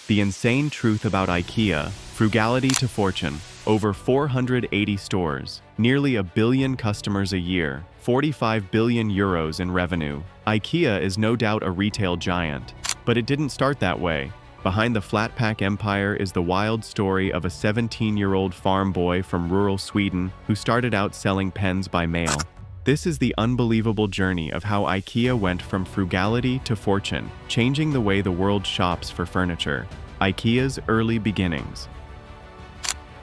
The insane truth about IKEA, frugality to fortune. Over 480 stores, nearly 1 billion customers a year, 45 billion euros in revenue. IKEA is no doubt a retail giant, but it didn't start that way. Behind the flat pack empire is the wild story of a 17-year-old farm boy from rural Sweden who started out selling pens by mail. This is the unbelievable journey of how IKEA went from frugality to fortune, changing the way the world shops for furniture. IKEA's early beginnings.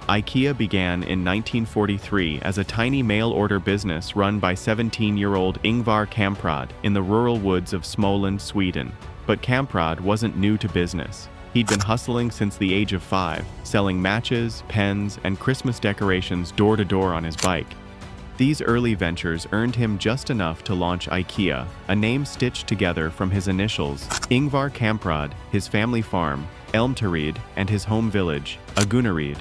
IKEA began in 1943 as a tiny mail-order business run by 17-year-old Ingvar Kamprad in the rural woods of Småland, Sweden. But Kamprad wasn't new to business. He'd been hustling since the age of 5, selling matches, pens, and Christmas decorations door-to-door on his bike. These early ventures earned him just enough to launch IKEA, a name stitched together from his initials, Ingvar Kamprad, his family farm, Elmtarid, and his home village, Agunnaryd.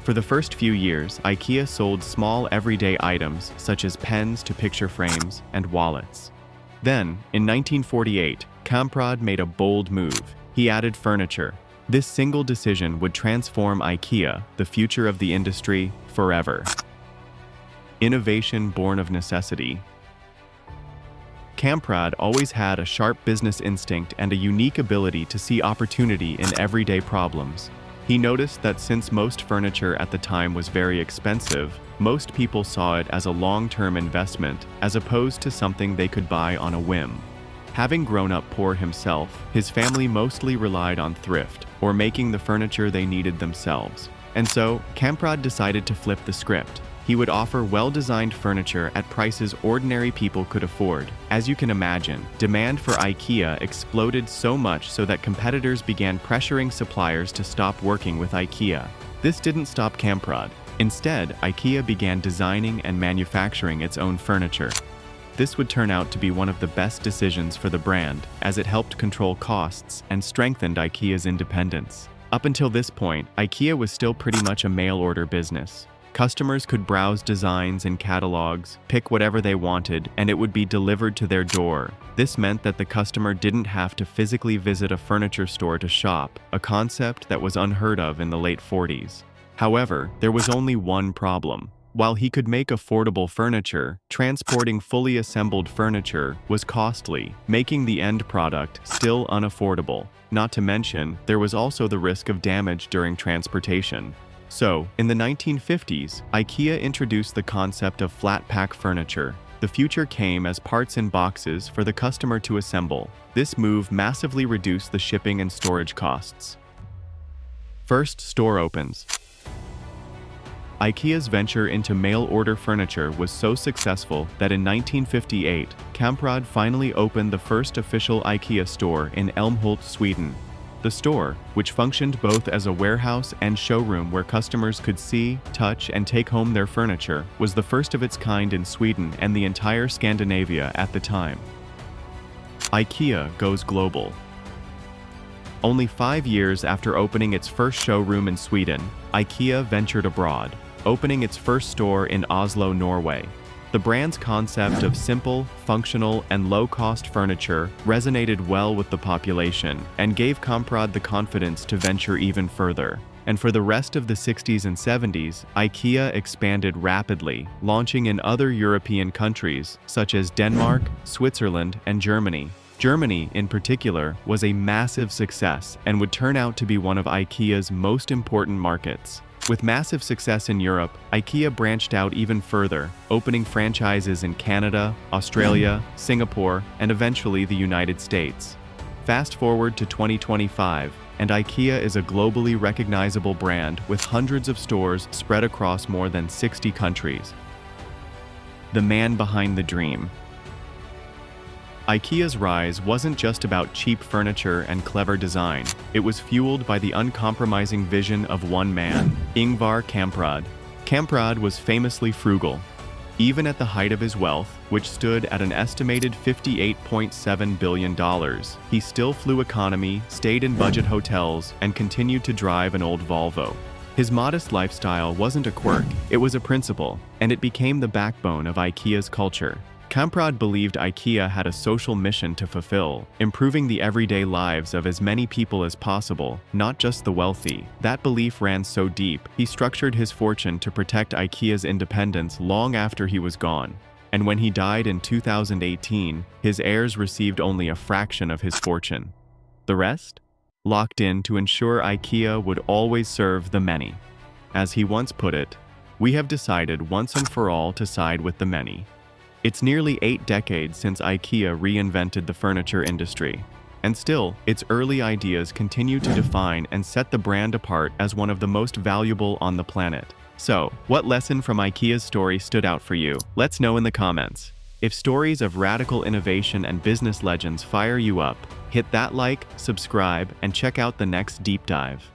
For the first few years, IKEA sold small everyday items such as pens to picture frames and wallets. Then, in 1948, Kamprad made a bold move. He added furniture. This single decision would transform IKEA, the future of the industry, forever. Innovation born of necessity. Kamprad always had a sharp business instinct and a unique ability to see opportunity in everyday problems. He noticed that since most furniture at the time was very expensive, most people saw it as a long-term investment as opposed to something they could buy on a whim. Having grown up poor himself, his family mostly relied on thrift or making the furniture they needed themselves. And so, Kamprad decided to flip the script. He would offer well-designed furniture at prices ordinary people could afford. As you can imagine, demand for IKEA exploded so much so that competitors began pressuring suppliers to stop working with IKEA. This didn't stop Kamprad. Instead, IKEA began designing and manufacturing its own furniture. This would turn out to be one of the best decisions for the brand, as it helped control costs and strengthened IKEA's independence. Up until this point, IKEA was still pretty much a mail-order business. Customers could browse designs and catalogs, pick whatever they wanted, and it would be delivered to their door. This meant that the customer didn't have to physically visit a furniture store to shop, a concept that was unheard of in the late 40s. However, there was only one problem. While he could make affordable furniture, transporting fully assembled furniture was costly, making the end product still unaffordable. Not to mention, there was also the risk of damage during transportation. So, in the 1950s, IKEA introduced the concept of flat pack furniture. The future came as parts in boxes for the customer to assemble. This move massively reduced the shipping and storage costs. First store opens. IKEA's venture into mail-order furniture was so successful that in 1958, Kamprad finally opened the first official IKEA store in Älmhult, Sweden. The store, which functioned both as a warehouse and showroom where customers could see, touch, and take home their furniture, was the first of its kind in Sweden and the entire Scandinavia at the time. IKEA goes global. Only 5 years after opening its first showroom in Sweden, IKEA ventured abroad, opening its first store in Oslo, Norway. The brand's concept of simple, functional, and low-cost furniture resonated well with the population and gave Kamprad the confidence to venture even further. And for the rest of the 60s and 70s, IKEA expanded rapidly, launching in other European countries such as Denmark, Switzerland, and Germany. Germany, in particular, was a massive success and would turn out to be one of IKEA's most important markets. With massive success in Europe, IKEA branched out even further, opening franchises in Canada, Australia, Singapore, and eventually the United States. Fast forward to 2025, and IKEA is a globally recognizable brand with hundreds of stores spread across more than 60 countries. The man behind the dream. IKEA's rise wasn't just about cheap furniture and clever design. It was fueled by the uncompromising vision of one man, Ingvar Kamprad. Kamprad was famously frugal. Even at the height of his wealth, which stood at an estimated $58.7 billion, he still flew economy, stayed in budget hotels, and continued to drive an old Volvo. His modest lifestyle wasn't a quirk, it was a principle, and it became the backbone of IKEA's culture. Kamprad believed IKEA had a social mission to fulfill, improving the everyday lives of as many people as possible, not just the wealthy. That belief ran so deep, he structured his fortune to protect IKEA's independence long after he was gone. And when he died in 2018, his heirs received only a fraction of his fortune. The rest? Locked in to ensure IKEA would always serve the many. As he once put it, "We have decided once and for all to side with the many." It's nearly 8 decades since IKEA reinvented the furniture industry, and still, its early ideas continue to define and set the brand apart as one of the most valuable on the planet. So, what lesson from IKEA's story stood out for you? Let's know in the comments. If stories of radical innovation and business legends fire you up, hit that like, subscribe, and check out the next deep dive.